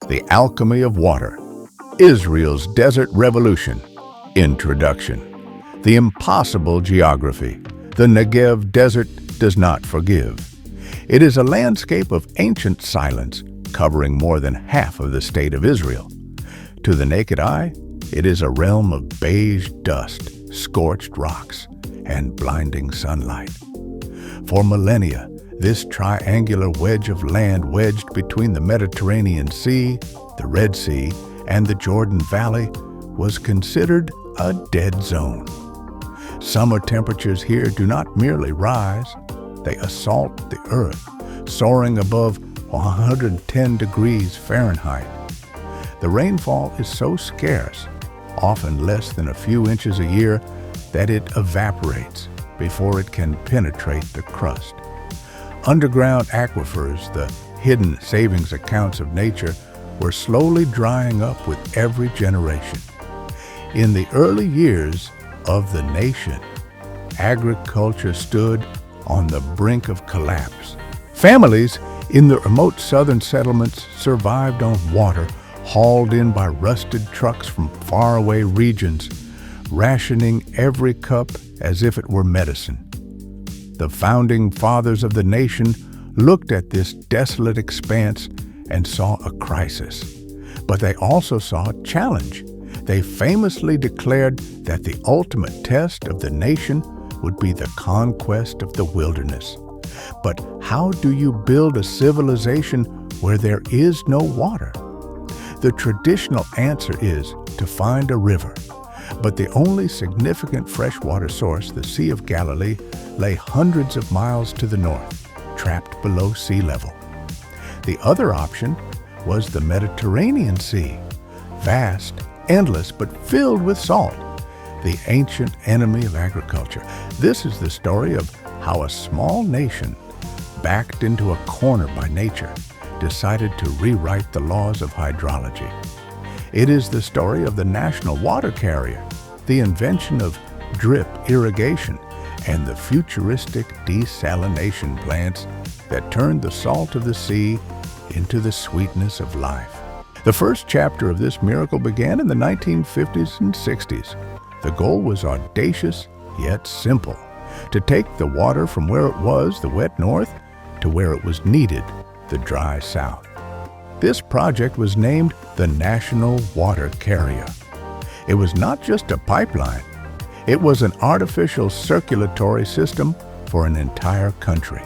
The Alchemy of Water, Israel's Desert Revolution, Introduction. The impossible geography. The Negev Desert does not forgive. It is a landscape of ancient silence, covering more than half of the state of Israel. To the naked eye, it is a realm of beige dust, scorched rocks, and blinding sunlight. For millennia, this triangular wedge of land wedged between the Mediterranean Sea, the Red Sea, and the Jordan Valley was considered a dead zone. Summer temperatures here do not merely rise, they assault the earth, soaring above 110 degrees Fahrenheit. The rainfall is so scarce, often less than a few inches a year, that it evaporates before it can penetrate the crust. Underground aquifers, the hidden savings accounts of nature, were slowly drying up with every generation. In the early years of the nation, agriculture stood on the brink of collapse. Families in the remote southern settlements survived on water hauled in by rusted trucks from faraway regions, rationing every cup as if it were medicine. The founding fathers of the nation looked at this desolate expanse and saw a crisis. But they also saw a challenge. They famously declared that the ultimate test of the nation would be the conquest of the wilderness. But how do you build a civilization where there is no water? The traditional answer is to find a river. But the only significant freshwater source, the Sea of Galilee, lay hundreds of miles to the north, trapped below sea level. The other option was the Mediterranean Sea, vast, endless, but filled with salt, the ancient enemy of agriculture. This is the story of how a small nation, backed into a corner by nature, decided to rewrite the laws of hydrology. It is the story of the national water carrier, the invention of drip irrigation, and the futuristic desalination plants that turned the salt of the sea into the sweetness of life. The first chapter of this miracle began in the 1950s and 60s. The goal was audacious yet simple, to take the water from where it was, the wet north, to where it was needed, the dry south. This project was named the National Water Carrier. It was not just a pipeline. It was an artificial circulatory system for an entire country.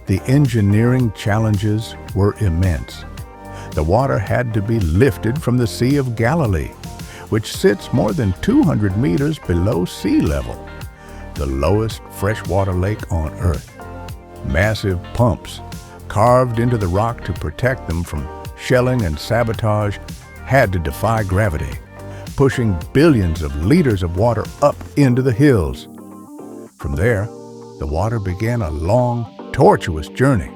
The engineering challenges were immense. The water had to be lifted from the Sea of Galilee, which sits more than 200 meters below sea level, the lowest freshwater lake on Earth. Massive pumps, carved into the rock to protect them from shelling and sabotage, had to defy gravity, pushing billions of liters of water up into the hills. From there, the water began a long, tortuous journey.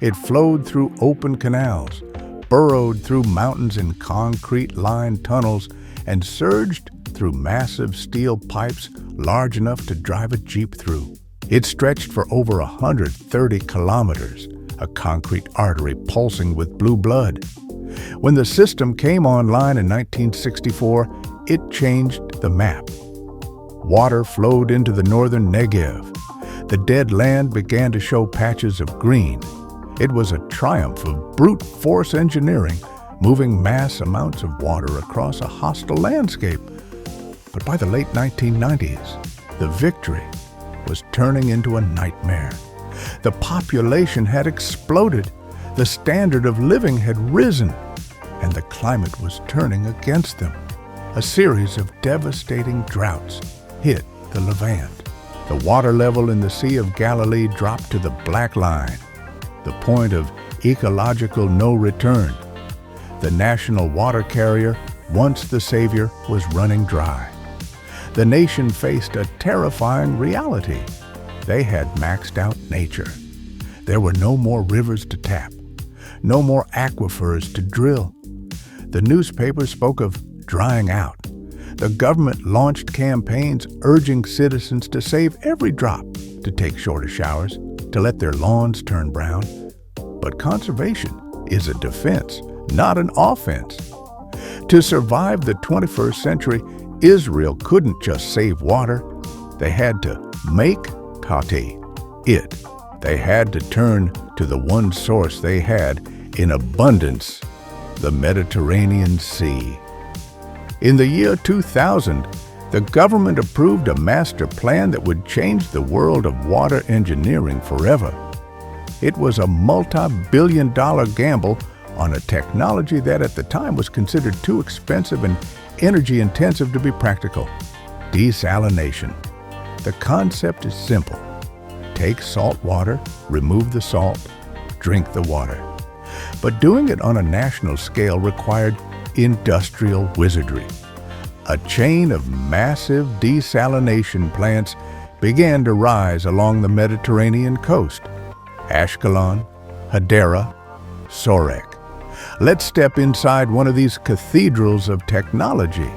It flowed through open canals, burrowed through mountains in concrete-lined tunnels, and surged through massive steel pipes large enough to drive a Jeep through. It stretched for over 130 kilometers, a concrete artery pulsing with blue blood. When the system came online in 1964, it changed the map. Water flowed into the northern Negev. The dead land began to show patches of green. It was a triumph of brute force engineering, moving mass amounts of water across a hostile landscape. But by the late 1990s, the victory was turning into a nightmare. The population had exploded, the standard of living had risen, and the climate was turning against them. A series of devastating droughts hit the Levant. The water level in the Sea of Galilee dropped to the black line, the point of ecological no return. The national water carrier, once the savior, was running dry. The nation faced a terrifying reality. They had maxed out nature. There were no more rivers to tap, no more aquifers to drill. The newspapers spoke of drying out. The government launched campaigns urging citizens to save every drop, to take shorter showers, to let their lawns turn brown. But conservation is a defense, not an offense. To survive the 21st century, Israel couldn't just save water. They had to make it. They had to turn to the one source they had in abundance, the Mediterranean Sea. In the year 2000, the government approved a master plan that would change the world of water engineering forever. It was a multi-billion-dollar gamble on a technology that at the time was considered too expensive and energy-intensive to be practical: desalination. The concept is simple. Take salt water, remove the salt, drink the water. But doing it on a national scale required industrial wizardry. A chain of massive desalination plants began to rise along the Mediterranean coast: Ashkelon, Hadera, Sorek. Let's step inside one of these cathedrals of technology.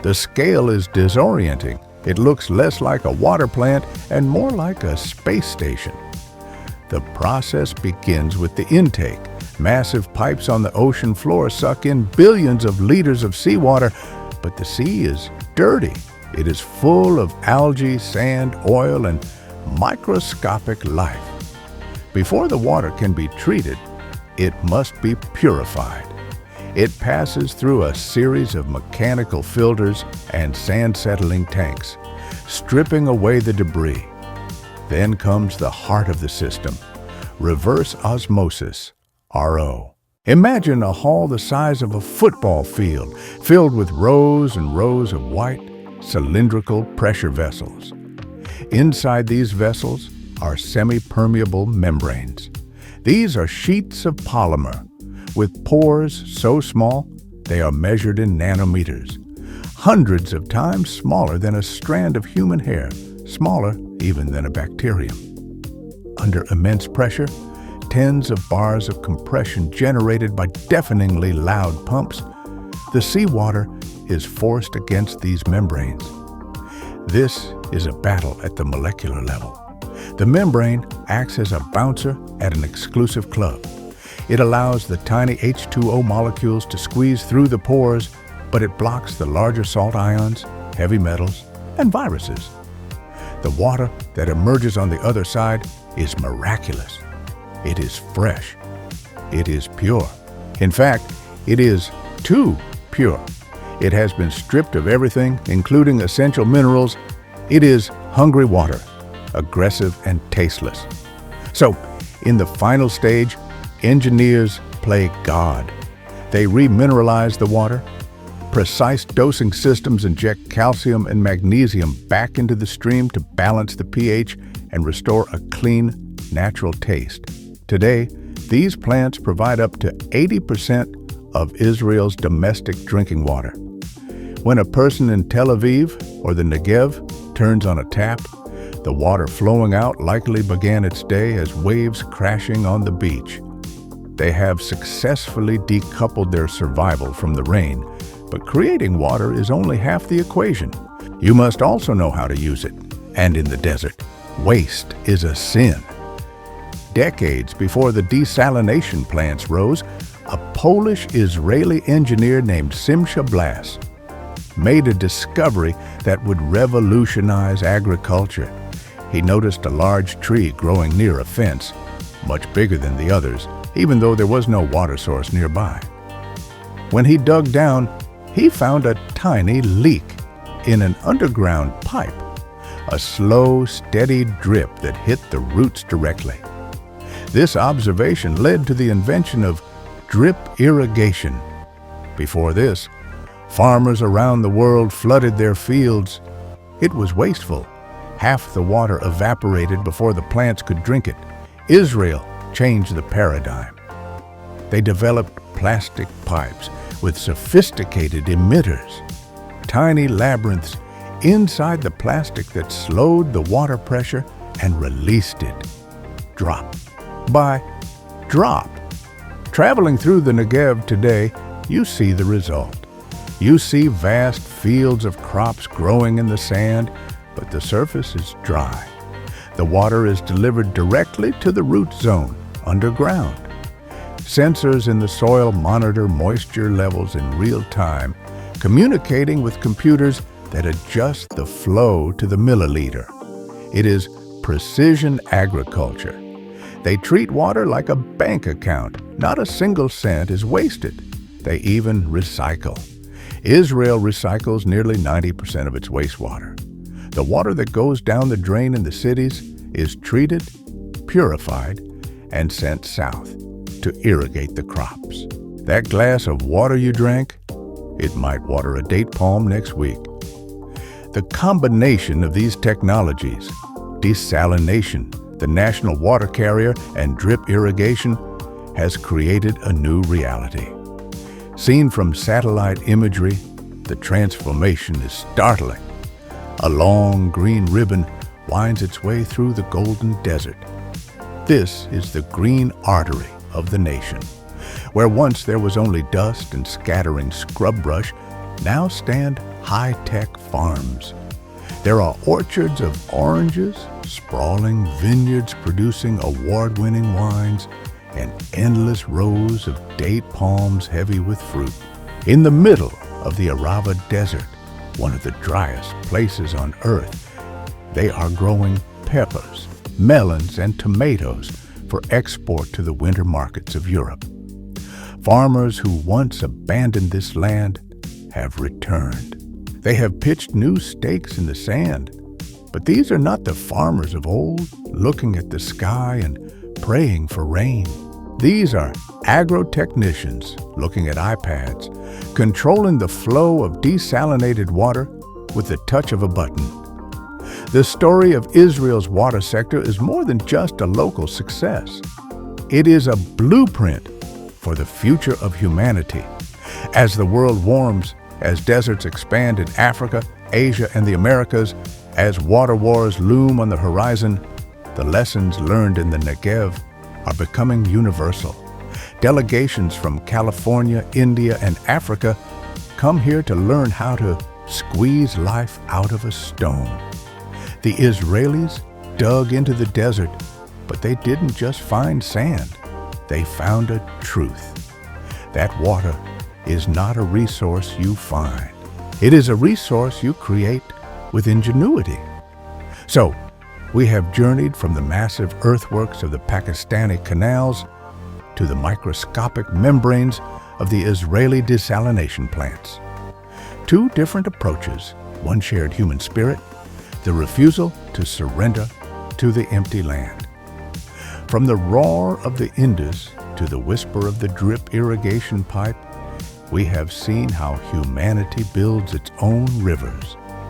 The scale is disorienting. It looks less like a water plant and more like a space station. The process begins with the intake. Massive pipes on the ocean floor suck in billions of liters of seawater, but the sea is dirty. It is full of algae, sand, oil, and microscopic life. Before the water can be treated, it must be purified. It passes through a series of mechanical filters and sand-settling tanks, stripping away the debris. Then comes the heart of the system: reverse osmosis, RO. Imagine a hall the size of a football field, filled with rows and rows of white, cylindrical pressure vessels. Inside these vessels are semi-permeable membranes. These are sheets of polymer, with pores so small they are measured in nanometers, hundreds of times smaller than a strand of human hair, smaller even than a bacterium. Under immense pressure, tens of bars of compression generated by deafeningly loud pumps, the seawater is forced against these membranes. This is a battle at the molecular level. The membrane acts as a bouncer at an exclusive club. It allows the tiny H2O molecules to squeeze through the pores, but it blocks the larger salt ions, heavy metals, and viruses. The water that emerges on the other side is miraculous. It is fresh. It is pure. In fact, it is too pure. It has been stripped of everything, including essential minerals. It is hungry water, aggressive and tasteless. So, in the final stage, engineers play God. They remineralize the water. Precise dosing systems inject calcium and magnesium back into the stream to balance the pH and restore a clean, natural taste. Today, these plants provide up to 80% of Israel's domestic drinking water. When a person in Tel Aviv or the Negev turns on a tap, the water flowing out likely began its day as waves crashing on the beach. They have successfully decoupled their survival from the rain, but creating water is only half the equation. You must also know how to use it. And in the desert, waste is a sin. Decades before the desalination plants rose, a Polish-Israeli engineer named Simcha Blas made a discovery that would revolutionize agriculture. He noticed a large tree growing near a fence, much bigger than the others, even though there was no water source nearby. When he dug down, he found a tiny leak in an underground pipe, a slow, steady drip that hit the roots directly. This observation led to the invention of drip irrigation. Before this, farmers around the world flooded their fields. It was wasteful. Half the water evaporated before the plants could drink it. Israel changed the paradigm. They developed plastic pipes with sophisticated emitters, tiny labyrinths inside the plastic that slowed the water pressure and released it, drop by drop. Traveling through the Negev today, you see the result. You see vast fields of crops growing in the sand, but the surface is dry. The water is delivered directly to the root zone, underground. Sensors in the soil monitor moisture levels in real time, communicating with computers that adjust the flow to the milliliter. It is precision agriculture. They treat water like a bank account. Not a single cent is wasted. They even recycle. Israel recycles nearly 90% of its wastewater. The water that goes down the drain in the cities is treated, purified, and sent south to irrigate the crops. That glass of water you drank, it might water a date palm next week. The combination of these technologies, desalination, the national water carrier, and drip irrigation, has created a new reality. Seen from satellite imagery, the transformation is startling. A long green ribbon winds its way through the golden desert. This is the green artery of the nation. Where once there was only dust and scattering scrub brush, now stand high-tech farms. There are orchards of oranges, sprawling vineyards producing award-winning wines, and endless rows of date palms heavy with fruit. In the middle of the Arava Desert, one of the driest places on earth, they are growing peppers, melons, and tomatoes for export to the winter markets of Europe. Farmers who once abandoned this land have returned. They have pitched new stakes in the sand. But these are not the farmers of old, looking at the sky and praying for rain. These are agro-technicians looking at iPads, controlling the flow of desalinated water with the touch of a button. The story of Israel's water sector is more than just a local success. It is a blueprint for the future of humanity. As the world warms, as deserts expand in Africa, Asia, and the Americas, as water wars loom on the horizon, the lessons learned in the Negev are becoming universal. Delegations from California, India, and Africa come here to learn how to squeeze life out of a stone. The Israelis dug into the desert, but they didn't just find sand. They found a truth. That water is not a resource you find. It is a resource you create with ingenuity. So, we have journeyed from the massive earthworks of the Pakistani canals to the microscopic membranes of the Israeli desalination plants. Two different approaches, one shared human spirit, the refusal to surrender to the empty land. From the roar of the Indus to the whisper of the drip irrigation pipe, we have seen how humanity builds its own rivers.